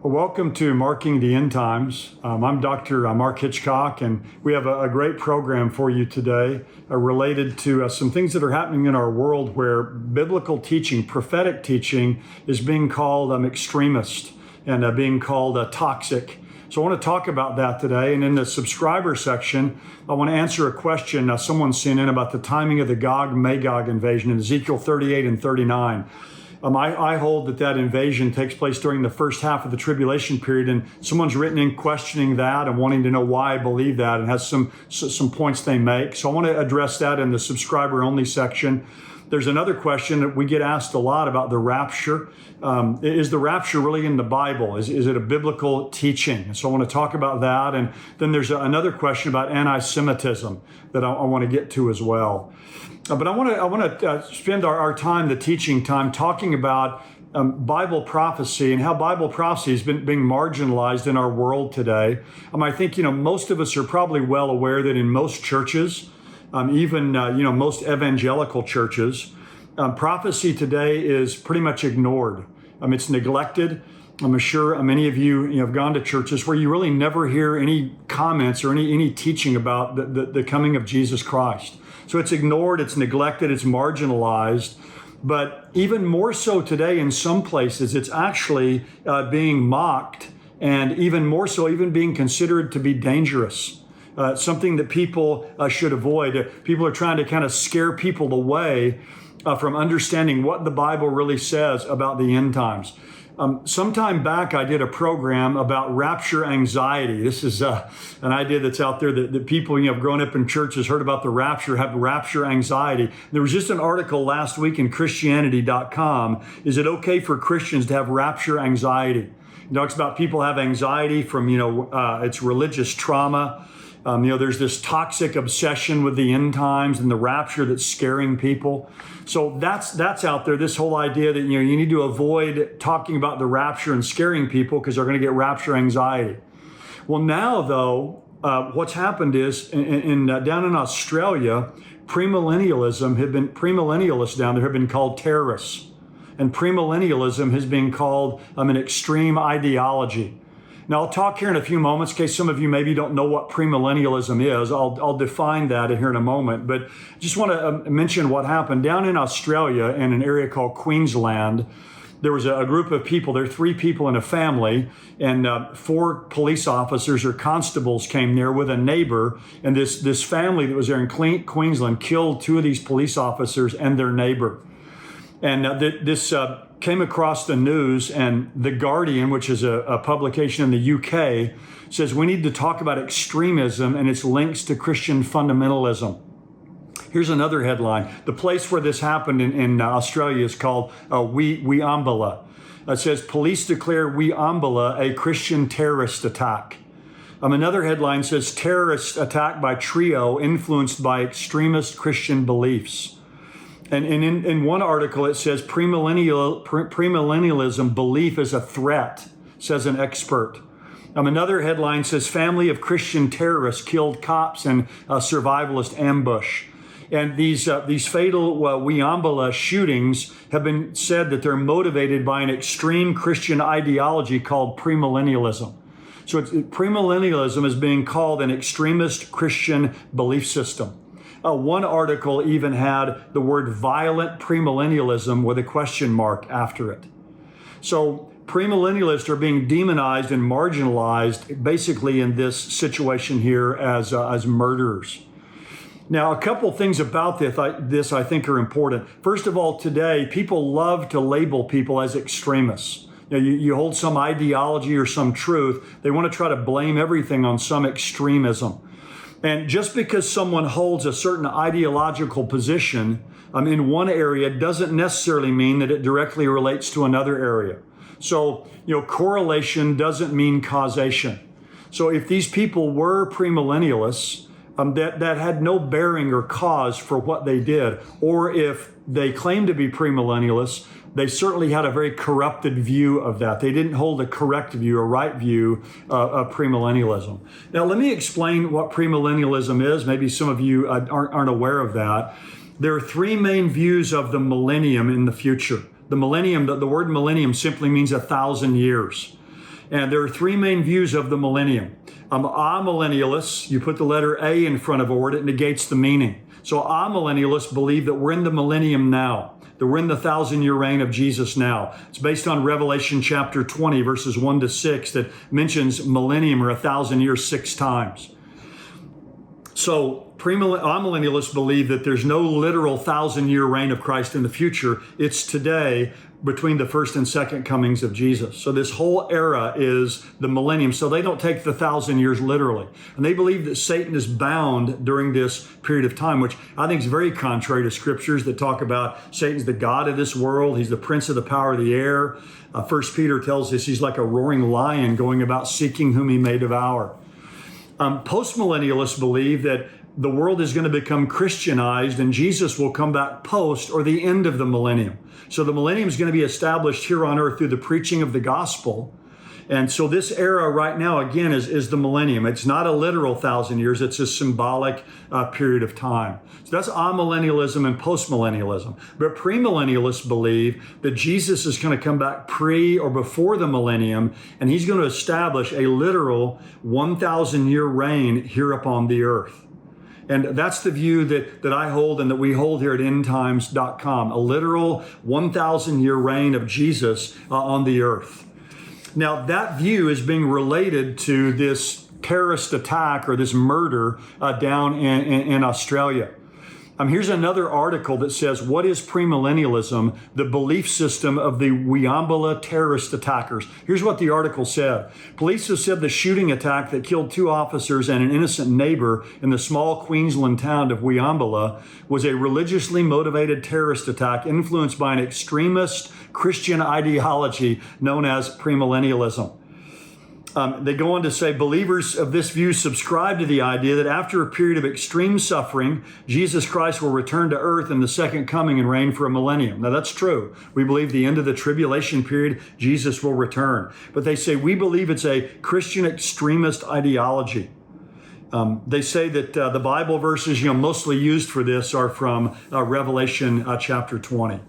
Welcome to Marking the End Times. I'm Dr. Mark Hitchcock, and we have a great program for you today related to some things that are happening in our world where biblical teaching, prophetic teaching, is being called extremist and being called toxic. So I want to talk about that today. And in the subscriber section, I want to answer a question someone sent in about the timing of the Gog-Magog invasion in Ezekiel 38 and 39. I hold that invasion takes place during the first half of the tribulation period, and someone's written in questioning that and wanting to know why I believe that, and has some points they make. So I want to address that in the subscriber only section. There's another question that we get asked a lot about the rapture. Is the rapture really in the Bible? Is it a biblical teaching? So I want to talk about that. And then there's another question about anti-Semitism that I want to get to as well. But I want to spend our time, the teaching time, talking about Bible prophecy and how Bible prophecy has been being marginalized in our world today. I think, most of us are probably well aware that in most churches, even most evangelical churches, prophecy today is pretty much ignored. It's neglected. I'm sure many of you have gone to churches where you really never hear any comments or any teaching about the coming of Jesus Christ. So it's ignored, it's neglected, it's marginalized. But even more so today in some places, it's actually being mocked, and even more so, even being considered to be dangerous. Something that people should avoid. People are trying to kind of scare people away from understanding what the Bible really says about the end times. Sometime back, I did a program about rapture anxiety. This is an idea that's out there that people have grown up in churches, heard about the rapture, have rapture anxiety. There was just an article last week in Christianity.com. Is it okay for Christians to have rapture anxiety? It talks about people have anxiety from, it's religious trauma. There's this toxic obsession with the end times and the rapture that's scaring people. So that's out there, this whole idea that, you need to avoid talking about the rapture and scaring people because they're going to get rapture anxiety. Well, now, though, what's happened is down in Australia, premillennialists down there have been called terrorists. And premillennialism has been called an extreme ideology. Now, I'll talk here in a few moments in case some of you maybe don't know what premillennialism is. I'll define that here in a moment. But I just want to mention what happened. Down in Australia, in an area called Queensland, there was a group of people. There are 3 people in a family, and 4 police officers or constables came there with a neighbor. And this family that was there in Queensland killed 2 of these police officers and their neighbor. And this came across the news, and The Guardian, which is a publication in the UK, says we need to talk about extremism and its links to Christian fundamentalism. Here's another headline. The place where this happened in Australia is called Weambala. It says police declare Weambala a Christian terrorist attack. Another headline says terrorist attack by trio influenced by extremist Christian beliefs. And in one article, it says premillennialism belief is a threat, says an expert. Another headline says family of Christian terrorists killed cops in a survivalist ambush. And these fatal Weambala shootings have been said that they're motivated by an extreme Christian ideology called premillennialism. So premillennialism is being called an extremist Christian belief system. One article even had the word violent premillennialism with a question mark after it. So premillennialists are being demonized and marginalized basically in this situation here as murderers. Now, a couple things about this I think are important. First of all, today, people love to label people as extremists. You hold some ideology or some truth, they want to try to blame everything on some extremism. And just because someone holds a certain ideological position in one area doesn't necessarily mean that it directly relates to another area. So, correlation doesn't mean causation. So if these people were premillennialists, that had no bearing or cause for what they did, or if they claim to be premillennialists, they certainly had a very corrupted view of that. They didn't hold a correct view, a right view of premillennialism. Now, let me explain what premillennialism is. Maybe some of you aren't aware of that. There are 3 main views of the millennium in the future. The millennium, the word millennium simply means 1,000 years. And there are three main views of the millennium. Amillennialists, you put the letter A in front of a word, it negates the meaning. So amillennialists believe that we're in the millennium now, that we're in the 1,000-year reign of Jesus now. It's based on Revelation chapter 20, verses 1 to 6, that mentions millennium or 1,000 years 6 times. So amillennialists believe that there's no literal 1,000-year reign of Christ in the future. It's today between the first and second comings of Jesus. So this whole era is the millennium. So they don't take the 1,000 years literally. And they believe that Satan is bound during this period of time, which I think is very contrary to scriptures that talk about Satan's the God of this world. He's the prince of the power of the air. 1 Peter tells us he's like a roaring lion going about seeking whom he may devour. Postmillennialists believe that the world is going to become Christianized and Jesus will come back post or the end of the millennium. So the millennium is going to be established here on earth through the preaching of the gospel. And so this era right now, again, is the millennium. It's not a literal 1,000 years. It's a symbolic period of time. So that's amillennialism and postmillennialism. But premillennialists believe that Jesus is going to come back pre or before the millennium, and he's going to establish a literal 1,000-year reign here upon the earth. And that's the view that I hold and that we hold here at endtimes.com, a literal 1,000-year reign of Jesus on the earth. Now, that view is being related to this terrorist attack or this murder down in Australia. Here's another article that says, what is premillennialism? The belief system of the Wiambala terrorist attackers. Here's what the article said. Police have said the shooting attack that killed 2 officers and an innocent neighbor in the small Queensland town of Wiambala was a religiously motivated terrorist attack influenced by an extremist Christian ideology known as premillennialism. They go on to say believers of this view subscribe to the idea that after a period of extreme suffering, Jesus Christ will return to earth in the second coming and reign for a millennium. Now that's true. We believe the end of the tribulation period, Jesus will return. But they say we believe it's a Christian extremist ideology. They say that the Bible verses mostly used for this are from Revelation chapter 20.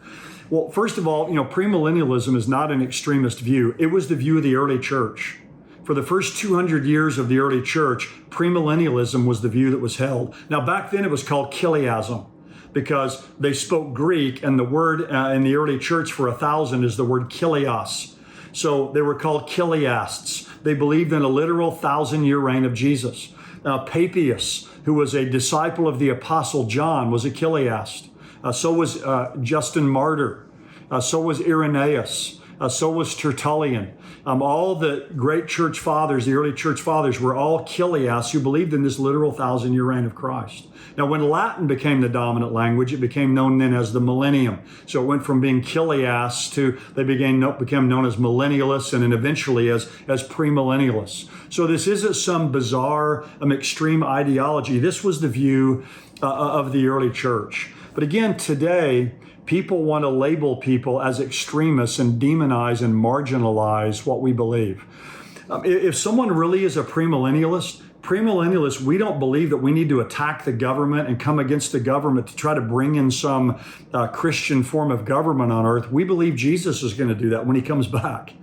Well, first of all, premillennialism is not an extremist view. It was the view of the early church. For the first 200 years of the early church, premillennialism was the view that was held. Now, back then it was called chiliasm because they spoke Greek, and the word in the early church for 1,000 is the word chilios. So they were called chiliasts. They believed in a literal 1,000-year reign of Jesus. Papias, who was a disciple of the Apostle John, was a chiliast. So was Justin Martyr. So was Irenaeus. So was Tertullian. All the great church fathers, the early church fathers, were all chiliasts who believed in this literal 1,000-year reign of Christ. Now, when Latin became the dominant language, it became known then as the millennium. So it went from being chiliasts to they became known as millennialists and then eventually as premillennialists. So this isn't some bizarre, extreme ideology. This was the view of the early church. But again, today, people want to label people as extremists and demonize and marginalize what we believe. If someone really is a premillennialist, we don't believe that we need to attack the government and come against the government to try to bring in some Christian form of government on earth. We believe Jesus is going to do that when he comes back.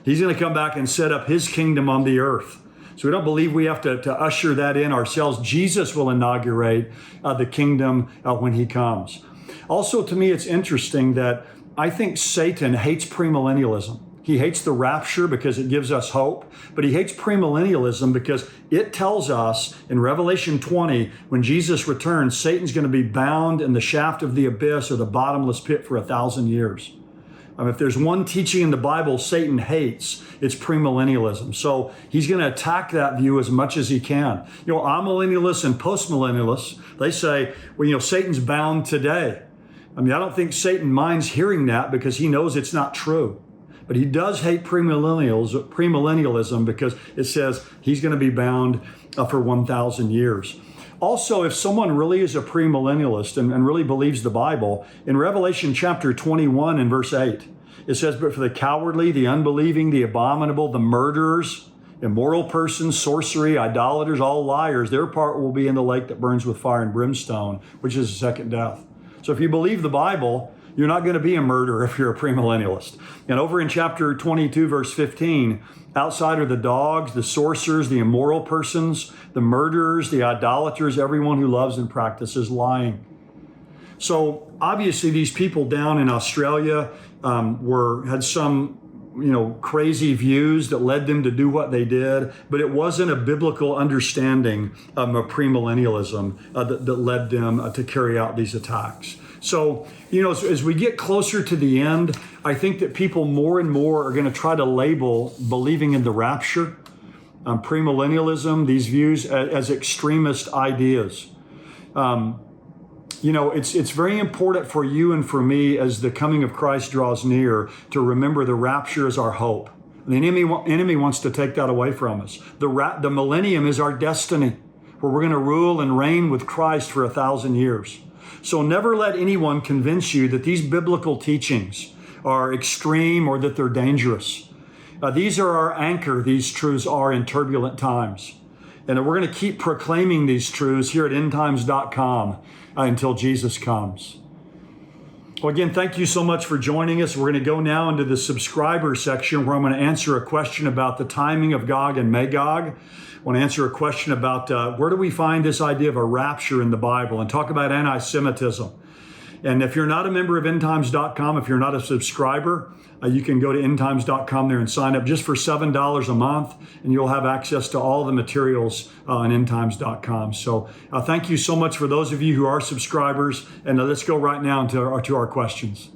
He's going to come back and set up his kingdom on the earth. So we don't believe we have to usher that in ourselves. Jesus will inaugurate the kingdom when he comes. Also, to me, it's interesting that I think Satan hates premillennialism. He hates the rapture because it gives us hope, but he hates premillennialism because it tells us in Revelation 20, when Jesus returns, Satan's going to be bound in the shaft of the abyss or the bottomless pit for 1,000 years. If there's one teaching in the Bible Satan hates, it's premillennialism. So he's going to attack that view as much as he can. Amillennialists and postmillennialists, they say, Satan's bound today. I don't think Satan minds hearing that because he knows it's not true. But he does hate premillennialism because it says he's going to be bound for 1,000 years. Also, if someone really is a premillennialist and really believes the Bible, in Revelation chapter 21 and verse 8, it says, but for the cowardly, the unbelieving, the abominable, the murderers, immoral persons, sorcery, idolaters, all liars, their part will be in the lake that burns with fire and brimstone, which is the second death. So if you believe the Bible, You're not going to be a murderer if you're a premillennialist. And over in chapter 22, verse 15, outside are the dogs, the sorcerers, the immoral persons, the murderers, the idolaters, everyone who loves and practices lying. So obviously these people down in Australia had some crazy views that led them to do what they did, but it wasn't a biblical understanding of premillennialism that led them to carry out these attacks. So, as we get closer to the end, I think that people more and more are going to try to label believing in the rapture, premillennialism, these views as extremist ideas. It's very important for you and for me as the coming of Christ draws near to remember the rapture is our hope. The enemy wants to take that away from us. The millennium is our destiny, where we're going to rule and reign with Christ for 1,000 years. So never let anyone convince you that these biblical teachings are extreme or that they're dangerous. These are our anchor, these truths are in turbulent times. And we're going to keep proclaiming these truths here at endtimes.com until Jesus comes. Well, again, thank you so much for joining us. We're going to go now into the subscriber section where I'm going to answer a question about the timing of Gog and Magog. I want to answer a question about where do we find this idea of a rapture in the Bible, and talk about anti-Semitism. And if you're not a member of endtimes.com, if you're not a subscriber, you can go to endtimes.com there and sign up just for $7 a month, and you'll have access to all the materials on endtimes.com. So thank you so much for those of you who are subscribers, and let's go right now into our questions.